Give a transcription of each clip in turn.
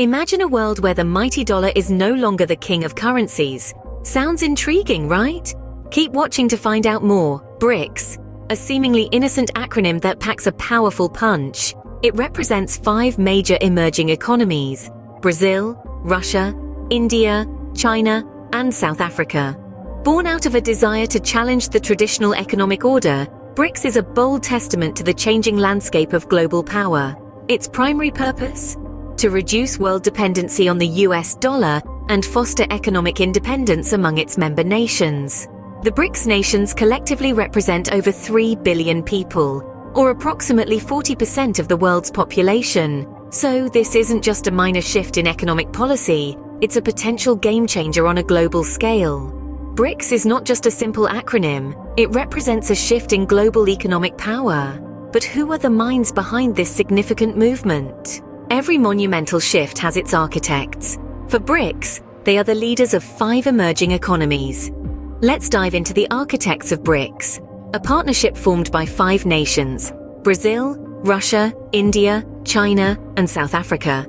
Imagine a world where the mighty dollar is no longer the king of currencies. Sounds intriguing, right? Keep watching to find out more. BRICS, a seemingly innocent acronym that packs a powerful punch. It represents 5 major emerging economies: Brazil, Russia, India, China, and South Africa. Born out of a desire to challenge the traditional economic order, BRICS is a bold testament to the changing landscape of global power. Its primary purpose? To reduce world dependency on the US dollar and foster economic independence among its member nations. The BRICS nations collectively represent over 3 billion people, or approximately 40% of the world's population. So this isn't just a minor shift in economic policy, it's a potential game changer on a global scale. BRICS is not just a simple acronym, it represents a shift in global economic power. But who are the minds behind this significant movement? Every monumental shift has its architects. For BRICS, they are the leaders of 5 emerging economies. Let's dive into the Architects of BRICS, a partnership formed by 5 nations: Brazil, Russia, India, China, and South Africa.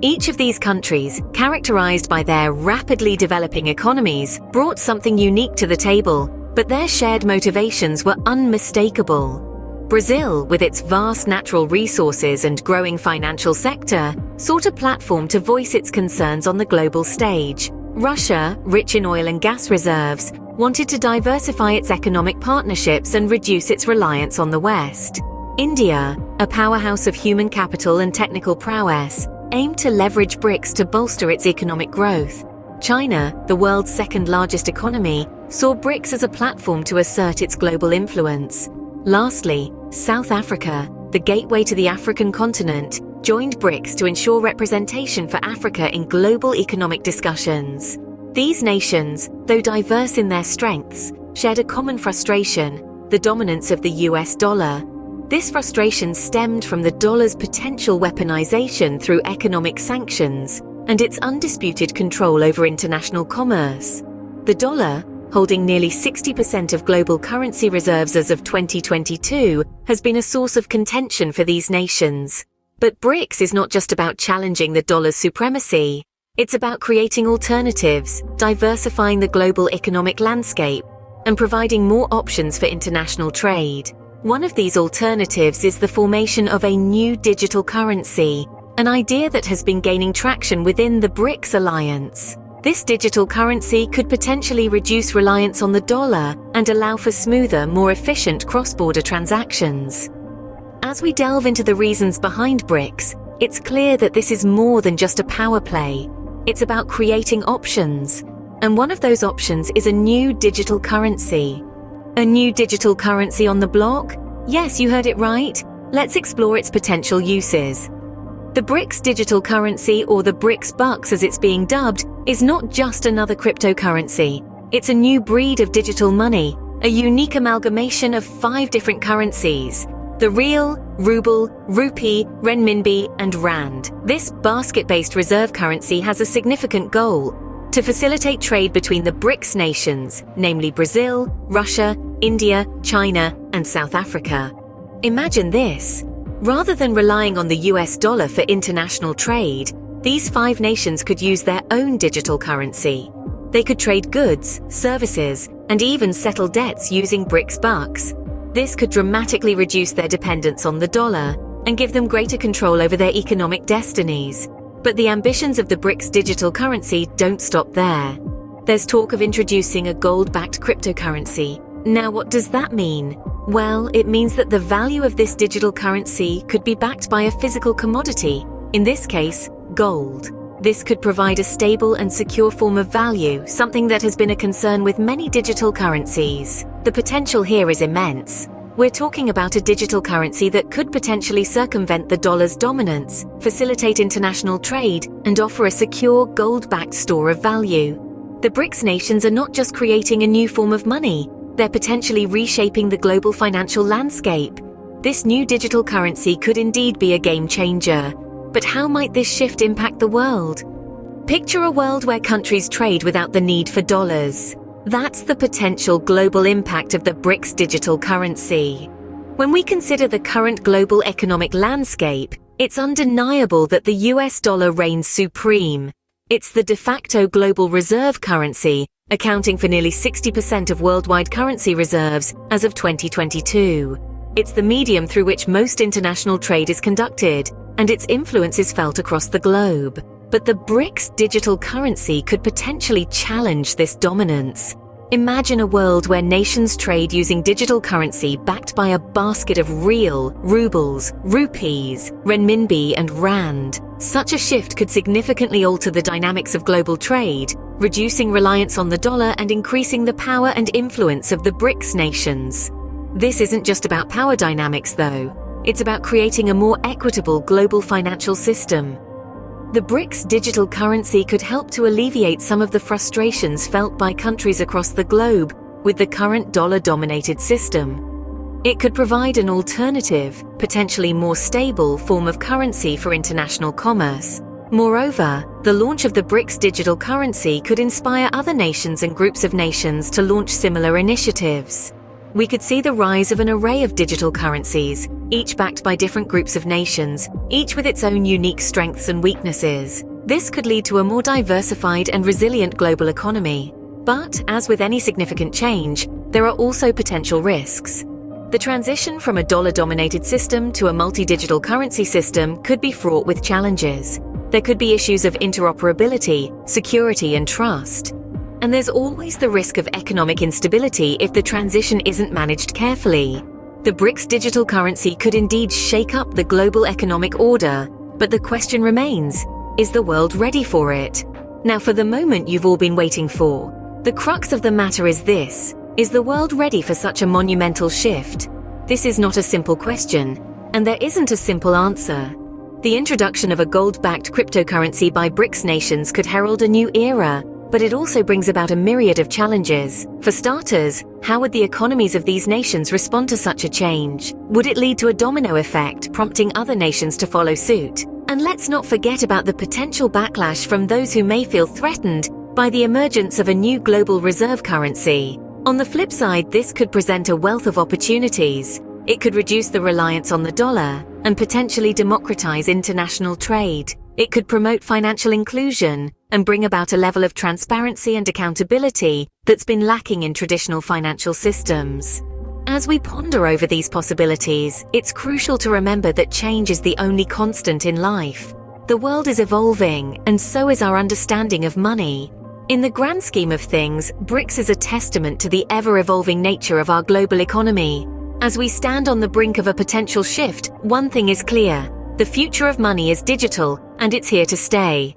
Each of these countries, characterized by their rapidly developing economies, brought something unique to the table, but their shared motivations were unmistakable. Brazil, with its vast natural resources and growing financial sector, sought a platform to voice its concerns on the global stage. Russia, rich in oil and gas reserves, wanted to diversify its economic partnerships and reduce its reliance on the West. India, a powerhouse of human capital and technical prowess, aimed to leverage BRICS to bolster its economic growth. China, the world's second-largest economy, saw BRICS as a platform to assert its global influence. Lastly, South Africa, the gateway to the African continent, joined BRICS to ensure representation for Africa in global economic discussions. These nations, though diverse in their strengths, shared a common frustration: the dominance of the US dollar. This frustration stemmed from the dollar's potential weaponization through economic sanctions and its undisputed control over international commerce. The dollar, holding nearly 60% of global currency reserves as of 2022, has been a source of contention for these nations. But BRICS is not just about challenging the dollar's supremacy. It's about creating alternatives, diversifying the global economic landscape, and providing more options for international trade. One of these alternatives is the formation of a new digital currency, an idea that has been gaining traction within the BRICS alliance. This digital currency could potentially reduce reliance on the dollar and allow for smoother, more efficient cross-border transactions. As we delve into the reasons behind BRICS, it's clear that this is more than just a power play. It's about creating options. And one of those options is a new digital currency. A new digital currency on the block? Yes, you heard it right. Let's explore its potential uses. The BRICS Digital Currency, or the BRICS Bucks as it's being dubbed, is not just another cryptocurrency. It's a new breed of digital money, a unique amalgamation of 5 different currencies: the Riel, Ruble, Rupee, Renminbi, and Rand. This basket-based reserve currency has a significant goal: to facilitate trade between the BRICS nations, namely Brazil, Russia, India, China, and South Africa. Imagine this. Rather than relying on the US dollar for international trade, these 5 nations could use their own digital currency. They could trade goods, services, and even settle debts using BRICS Bucks. This could dramatically reduce their dependence on the dollar and give them greater control over their economic destinies. But the ambitions of the BRICS digital currency don't stop there. There's talk of introducing a gold-backed cryptocurrency. Now, what does that mean? Well, it means that the value of this digital currency could be backed by a physical commodity, in this case, gold. This could provide a stable and secure form of value, something that has been a concern with many digital currencies. The potential here is immense. We're talking about a digital currency that could potentially circumvent the dollar's dominance, facilitate international trade, and offer a secure gold-backed store of value. The BRICS nations are not just creating a new form of money, they're potentially reshaping the global financial landscape. This new digital currency could indeed be a game changer. But how might this shift impact the world? Picture a world where countries trade without the need for dollars. That's the potential global impact of the BRICS digital currency. When we consider the current global economic landscape, It's undeniable that the US dollar reigns supreme. It's the de facto global reserve currency, accounting for nearly 60% of worldwide currency reserves as of 2022. It's the medium through which most international trade is conducted, and its influence is felt across the globe. But the BRICS digital currency could potentially challenge this dominance. Imagine a world where nations trade using digital currency backed by a basket of real rubles, rupees, renminbi, and rand. Such a shift could significantly alter the dynamics of global trade, reducing reliance on the dollar and increasing the power and influence of the BRICS nations. This isn't just about power dynamics, though. It's about creating a more equitable global financial system. The BRICS digital currency could help to alleviate some of the frustrations felt by countries across the globe with the current dollar-dominated system. It could provide an alternative, potentially more stable form of currency for international commerce. Moreover, the launch of the BRICS digital currency could inspire other nations and groups of nations to launch similar initiatives. We could see the rise of an array of digital currencies, each backed by different groups of nations, each with its own unique strengths and weaknesses. This could lead to a more diversified and resilient global economy. But, as with any significant change, there are also potential risks. The transition from a dollar-dominated system to a multi-digital currency system could be fraught with challenges. There could be issues of interoperability, security, and trust. And there's always the risk of economic instability if the transition isn't managed carefully. The BRICS digital currency could indeed shake up the global economic order, but the question remains, is the world ready for it? Now, for the moment you've all been waiting for. The crux of the matter is this: is the world ready for such a monumental shift? This is not a simple question, and there isn't a simple answer. The introduction of a gold-backed cryptocurrency by BRICS nations could herald a new era, but it also brings about a myriad of challenges. For starters, how would the economies of these nations respond to such a change? Would it lead to a domino effect, prompting other nations to follow suit? And let's not forget about the potential backlash from those who may feel threatened by the emergence of a new global reserve currency. On the flip side, this could present a wealth of opportunities. It could reduce the reliance on the dollar and potentially democratize international trade. It could promote financial inclusion and bring about a level of transparency and accountability that's been lacking in traditional financial systems. As we ponder over these possibilities, it's crucial to remember that change is the only constant in life. The world is evolving, and so is our understanding of money. In the grand scheme of things, BRICS is a testament to the ever-evolving nature of our global economy. As we stand on the brink of a potential shift, one thing is clear: the future of money is digital, and it's here to stay.